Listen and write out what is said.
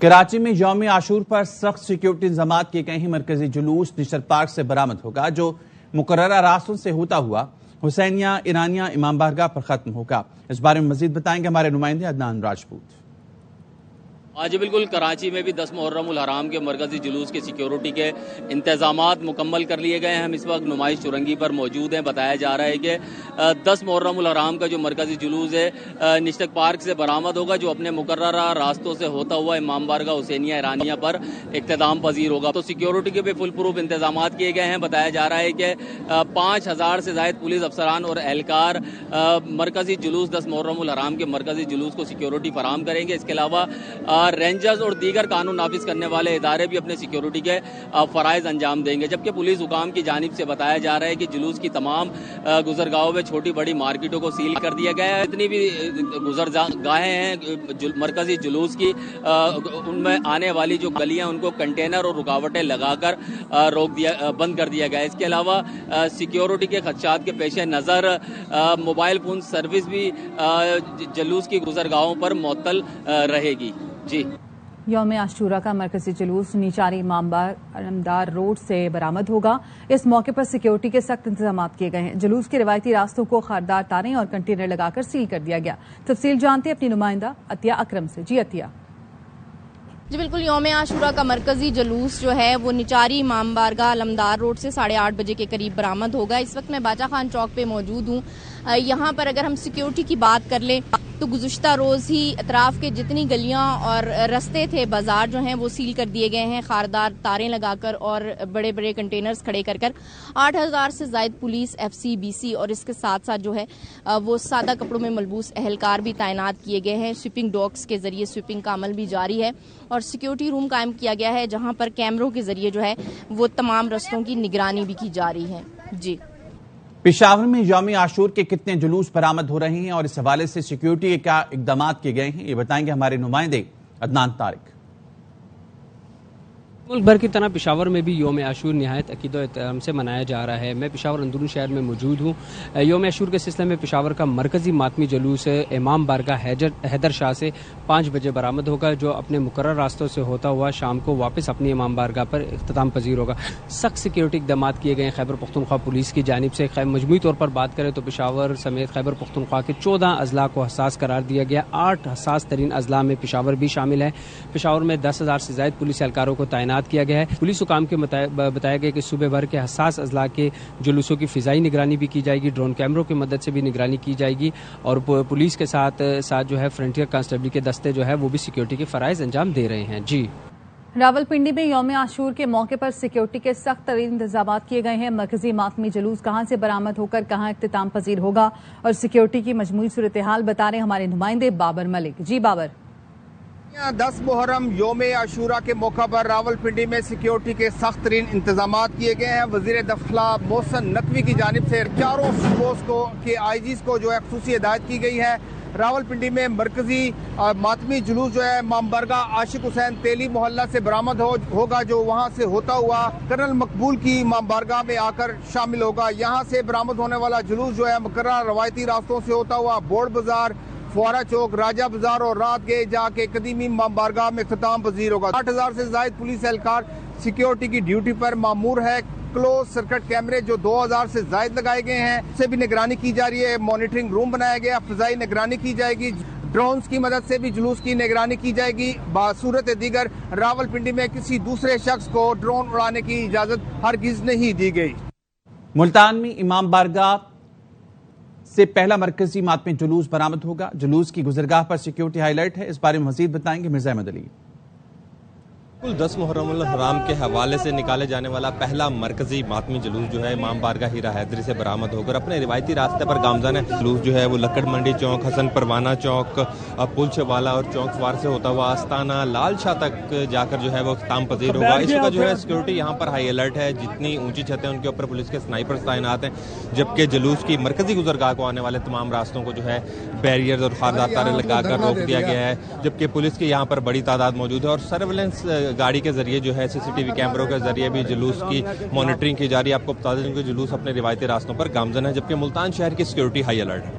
کراچی میں یوم عاشور پر سخت سیکیورٹی انتظامات کیے گئے ہیں۔ مرکزی جلوس نشتر پارک سے برآمد ہوگا جو مقررہ راستوں سے ہوتا ہوا حسینیہ ایرانیہ امام بارگاہ پر ختم ہوگا۔ اس بارے میں مزید بتائیں گے ہمارے نمائندے عدنان راجپوت۔ آج بالکل کراچی میں بھی 10 محرم الحرام کے مرکزی جلوس کے سیکیورٹی کے انتظامات مکمل کر لیے گئے ہیں۔ ہم اس وقت نمائش چورنگی پر موجود ہیں۔ بتایا جا رہا ہے کہ 10 محرم الحرام کا جو مرکزی جلوس ہے نشتر پارک سے برآمد ہوگا جو اپنے مقررہ راستوں سے ہوتا ہوا امام بارگاہ حسینیہ ایرانیہ پر اختتام پذیر ہوگا۔ تو سیکیورٹی کے بھی فل پروف انتظامات کیے گئے ہیں۔ بتایا جا رہا ہے کہ 5000 سے زائد پولیس افسران اور اہلکار مرکزی جلوس 10 محرم الحرام کے مرکزی جلوس کو سیکیورٹی فراہم کریں گے۔ اس کے علاوہ رینجرز اور دیگر قانون نافذ کرنے والے ادارے بھی اپنے سیکیورٹی کے فرائض انجام دیں گے، جبکہ پولیس حکام کی جانب سے بتایا جا رہا ہے کہ جلوس کی تمام گزرگاہوں میں چھوٹی بڑی مارکیٹوں کو سیل کر دیا گیا ہے۔ جتنی بھی گزرگاہیں ہیں مرکزی جلوس کی ان میں آنے والی جو گلیاں ان کو کنٹینر اور رکاوٹیں لگا کر بند کر دیا گیا ہے۔ اس کے علاوہ سیکیورٹی کے خدشات کے پیش نظر موبائل فون سروس بھی جلوس کی گزرگاہوں پر معطل رہے گی۔ جی، یوم عاشورہ کا مرکزی جلوس نیچاری امام بارگاہ علمدار روڈ سے برآمد ہوگا۔ اس موقع پر سیکیورٹی کے سخت انتظامات کیے گئے ہیں۔ جلوس کے روایتی راستوں کو خاردار تاریں اور کنٹینر لگا کر سیل کر دیا گیا۔ تفصیل جانتے اپنی نمائندہ عطیہ اکرم سے۔ جی عطیہ۔ جی بالکل، یوم عاشورہ کا مرکزی جلوس جو ہے وہ نیچاری امام بارگاہ علمدار روڈ سے 8:30 بجے کے قریب برآمد ہوگا۔ اس وقت میں باچا خان چوک پہ موجود ہوں۔ یہاں پر اگر ہم سیکیورٹی کی بات کر لیں تو گزشتہ روز ہی اطراف کے جتنی گلیاں اور رستے تھے بازار جو ہیں وہ سیل کر دیے گئے ہیں، خاردار تاریں لگا کر اور بڑے بڑے کنٹینرز کھڑے کر کر 8000 سے زائد پولیس FCBC اور اس کے ساتھ ساتھ جو ہے وہ سادہ کپڑوں میں ملبوس اہلکار بھی تعینات کیے گئے ہیں۔ سویپنگ ڈاگز کے ذریعے سویپنگ کا عمل بھی جاری ہے اور سیکیورٹی روم قائم کیا گیا ہے جہاں پر کیمروں کے ذریعے جو ہے وہ تمام رستوں کی نگرانی بھی کی جا رہی ہے۔ جی، پشاور میں یوم عاشور کے کتنے جلوس برآمد ہو رہے ہیں اور اس حوالے سے سیکیورٹی کے کیا اقدامات کیے گئے ہیں، یہ بتائیں گے ہمارے نمائندے عدنان طارق۔ ملک بھر کی طرح پشاور میں بھی یوم عاشور نہایت عقیدت و احترام سے منایا جا رہا ہے۔ میں پشاور اندرون شہر میں موجود ہوں۔ یوم عاشور کے سلسلے میں پشاور کا مرکزی ماتمی جلوس امام بارگاہ حیدر شاہ سے 5 بجے برآمد ہوگا جو اپنے مقرر راستوں سے ہوتا ہوا شام کو واپس اپنی امام بارگاہ پر اختتام پذیر ہوگا۔ سخت سیکیورٹی اقدامات کیے گئے ہیں خیبر پختونخوا پولیس کی جانب سے۔ مجموعی طور پر بات کریں تو پشاور سمیت خیبر پختونخوا کے 14 اضلاع کو حساس قرار دیا گیا۔ 8 حساس ترین اضلاع میں پشاور بھی شامل ہے۔ پشاور میں 10,000 سے زائد پولیس اہلکاروں کو تعینات کیا گیا ہے۔ پولیس حکام کے بتایا گیا کہ صوبے بھر کے حساس اضلاع کے جلوسوں کی فضائی نگرانی بھی کی جائے گی، ڈرون کیمروں کی مدد سے بھی نگرانی کی جائے گی اور پولیس کے ساتھ جو ہے فرنٹیئر کانسٹیبل کے دستے جو ہے وہ بھی سیکیورٹی کے فرائض انجام دے رہے ہیں۔ جی، راولپنڈی میں یوم عاشور کے موقع پر سیکیورٹی کے سخت ترین انتظامات کیے گئے ہیں۔ مرکزی ماتمی جلوس کہاں سے برآمد ہو کر کہاں اختتام پذیر ہوگا اور سیکیورٹی کی مجموعی صورتحال بتا رہے ہمارے نمائندے بابر ملک۔ جی بابر۔ 10 محرم یوم عاشورہ کے موقع پر راولپنڈی میں سیکیورٹی کے سخت ترین انتظامات کیے گئے ہیں۔ وزیر داخلہ محسن نقوی کی جانب سے چاروں صوبوں کے IGs کو جو ہے خصوصی ہدایت کی گئی ہے۔ راولپنڈی میں مرکزی ماتمی جلوس جو ہے امام بارگاہ عاشق حسین تیلی محلہ سے برآمد ہوگا جو وہاں سے ہوتا ہوا کرنل مقبول کی امام بارگاہ میں آ کر شامل ہوگا۔ یہاں سے برآمد ہونے والا جلوس جو ہے مقررہ روایتی راستوں سے ہوتا ہوا بورڈ بازار، فوارہ چوک، راجہ بازار اور رات گئے جا کے قدیمی امام بارگاہ میں اختتام پذیر ہوگا۔ 8000 سے زائد پولیس اہلکار سیکیورٹی کی ڈیوٹی پر مامور ہے۔ کلوز سرکٹ کیمرے جو 2000 سے زائد لگائے گئے ہیں سے بھی نگرانی کی جا رہی ہے۔ مانیٹرنگ روم بنایا گیا، فضائی نگرانی کی جائے گی، ڈرونز کی مدد سے بھی جلوس کی نگرانی کی جائے گی۔ بصورت دیگر راولپنڈی میں کسی دوسرے شخص کو ڈرون اڑانے کی اجازت ہرگز نہیں دی گئی۔ ملتان میں امام بارگاہ سے پہلا مرکزی ماتمی جلوس برآمد ہوگا۔ جلوس کی گزرگاہ پر سیکیورٹی ہائی لائٹ ہے، اس بارے میں مزید بتائیں گے مرزا احمد علی۔ 10 محرم الحرام کے حوالے سے نکالے جانے والا پہلا مرکزی ماتمی جلوس جو ہے امام بارگاہ ہیرا حیدری سے برآمد ہو کر اپنے روایتی راستے پر گامزن ہے۔ جلوس جو ہے وہ لکڑ منڈی چوک، حسن پروانہ چوک، پلچ والا اور چوک سوار سے ہوتا ہوا آستانہ لال شاہ تک جا کر جو ہے وہ اختتام پذیر ہوگا۔ اس وقت جو ہے سیکیورٹی یہاں پر ہائی الرٹ ہے، جتنی اونچی چھتیں ان کے اوپر پولیس کے سنائپرز تعینات ہیں، جبکہ جلوس کی مرکزی گزرگاہ کو آنے والے تمام راستوں کو جو ہے بیریئرز اور خاردار تاریں لگا کر روک دیا گیا ہے، جبکہ پولیس کی یہاں پر بڑی تعداد موجود ہے اور سرویلنس گاڑی کے ذریعے جو ہے CCTV کیمروں کے ذریعے بھی جلوس کی مانیٹرنگ کی جا رہی ہے۔ آپ کو بتا دیں کہ جلوس اپنے روایتی راستوں پر گامزن ہے، جبکہ ملتان شہر کی سیکیورٹی ہائی الرٹ ہے۔